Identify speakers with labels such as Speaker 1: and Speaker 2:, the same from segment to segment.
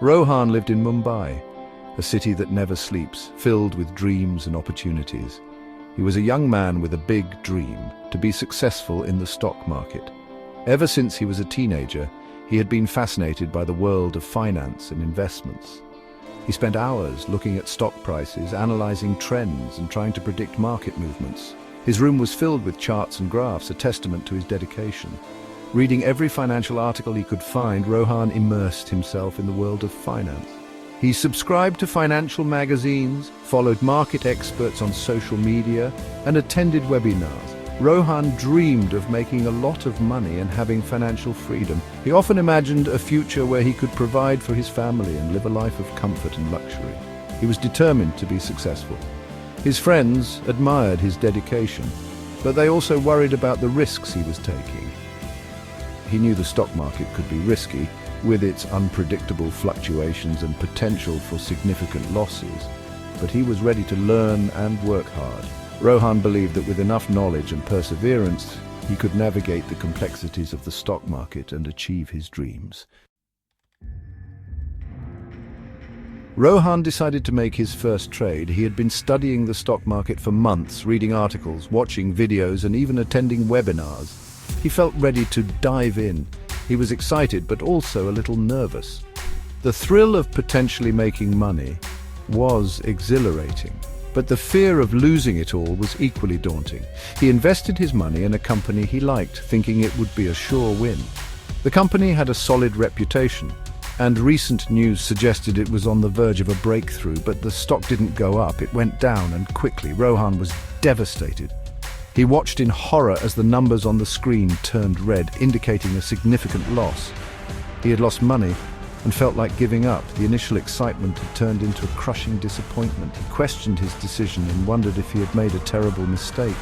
Speaker 1: Rohan lived in Mumbai, a city that never sleeps, filled with dreams and opportunities. He was a young man with a big dream, to be successful in the stock market. Ever since he was a teenager, he had been fascinated by the world of finance and investments. He spent hours looking at stock prices, analyzing trends and trying to predict market movements. His room was filled with charts and graphs, a testament to his dedication. Reading every financial article he could find, Rohan immersed himself in the world of finance. He subscribed to financial magazines, followed market experts on social media, and attended webinars. Rohan dreamed of making a lot of money and having financial freedom. He often imagined a future where he could provide for his family and live a life of comfort and luxury. He was determined to be successful. His friends admired his dedication, but they also worried about the risks he was taking. He knew the stock market could be risky, with its unpredictable fluctuations and potential for significant losses, but he was ready to learn and work hard. Rohan believed that with enough knowledge and perseverance, he could navigate the complexities of the stock market and achieve his dreams. Rohan decided to make his first trade. He had been studying the stock market for months, reading articles, watching videos, and even attending webinars. He felt ready to dive in. He was excited, but also a little nervous. The thrill of potentially making money was exhilarating, but the fear of losing it all was equally daunting. He invested his money in a company he liked, thinking it would be a sure win. The company had a solid reputation, and recent news suggested it was on the verge of a breakthrough, but the stock didn't go up, it went down, and quickly. Rohan was devastated. He watched in horror as the numbers on the screen turned red, indicating a significant loss. He had lost money and felt like giving up. The initial excitement had turned into a crushing disappointment. He questioned his decision and wondered if he had made a terrible mistake.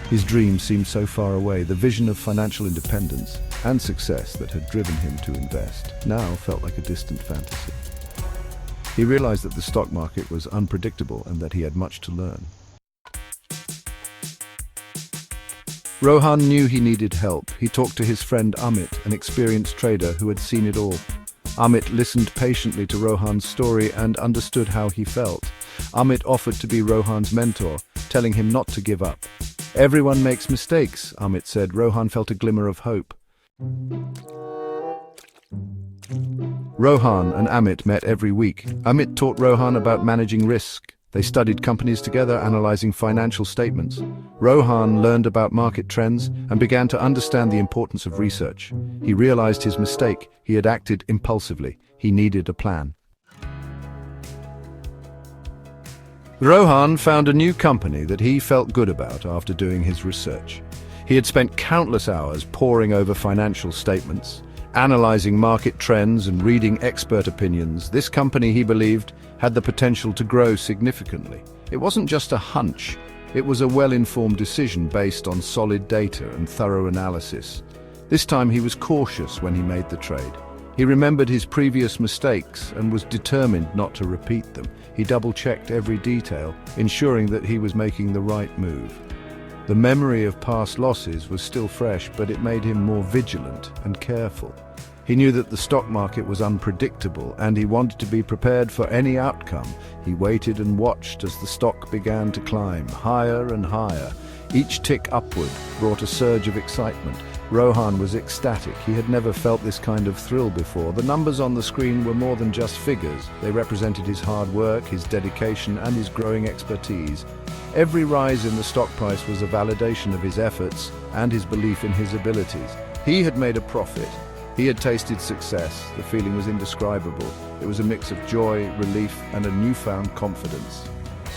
Speaker 1: His dream seemed so far away. The vision of financial independence and success that had driven him to invest now felt like a distant fantasy. He realized that the stock market was unpredictable and that he had much to learn. Rohan knew he needed help. He talked to his friend Amit, an experienced trader who had seen it all. Amit listened patiently to Rohan's story and understood how he felt. Amit offered to be Rohan's mentor, telling him not to give up. "Everyone makes mistakes," Amit said. Rohan felt a glimmer of hope. Rohan and Amit met every week. Amit taught Rohan about managing risk. They studied companies together, analyzing financial statements. Rohan learned about market trends and began to understand the importance of research. He realized his mistake. He had acted impulsively. He needed a plan. Rohan found a new company that he felt good about after doing his research. He had spent countless hours poring over financial statements, analyzing market trends and reading expert opinions. This company, he believed, had the potential to grow significantly. It wasn't just a hunch, it was a well-informed decision based on solid data and thorough analysis. This time he was cautious when he made the trade. He remembered his previous mistakes and was determined not to repeat them. He double-checked every detail, ensuring that he was making the right move. The memory of past losses was still fresh, but it made him more vigilant and careful. He knew that the stock market was unpredictable, and he wanted to be prepared for any outcome. He waited and watched as the stock began to climb higher and higher. Each tick upward brought a surge of excitement. Rohan was ecstatic. He had never felt this kind of thrill before. The numbers on the screen were more than just figures. They represented his hard work, his dedication, and his growing expertise. Every rise in the stock price was a validation of his efforts and his belief in his abilities. He had made a profit. He had tasted success. The feeling was indescribable. It was a mix of joy, relief, and a newfound confidence.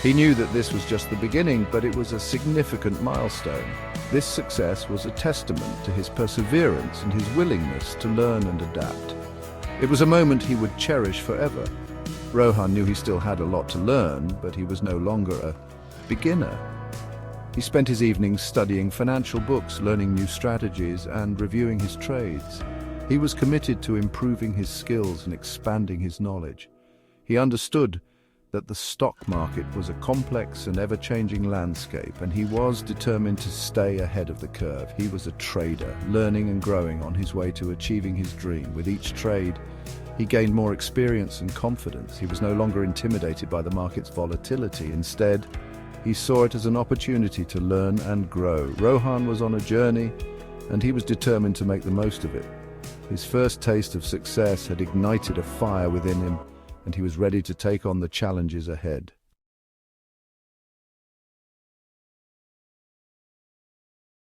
Speaker 1: He knew that this was just the beginning, but it was a significant milestone. This success was a testament to his perseverance and his willingness to learn and adapt. It was a moment he would cherish forever. Rohan knew he still had a lot to learn, but he was no longer a beginner. He spent his evenings studying financial books, learning new strategies, and reviewing his trades. He was committed to improving his skills and expanding his knowledge. He understood that the stock market was a complex and ever-changing landscape, and he was determined to stay ahead of the curve. He was a trader, learning and growing on his way to achieving his dream. With each trade, He gained more experience and confidence. He was no longer intimidated by the market's volatility. Instead, he saw it as an opportunity to learn and grow. Rohan was on a journey, and he was determined to make the most of it. His first taste of success had ignited a fire within him, and he was ready to take on the challenges ahead.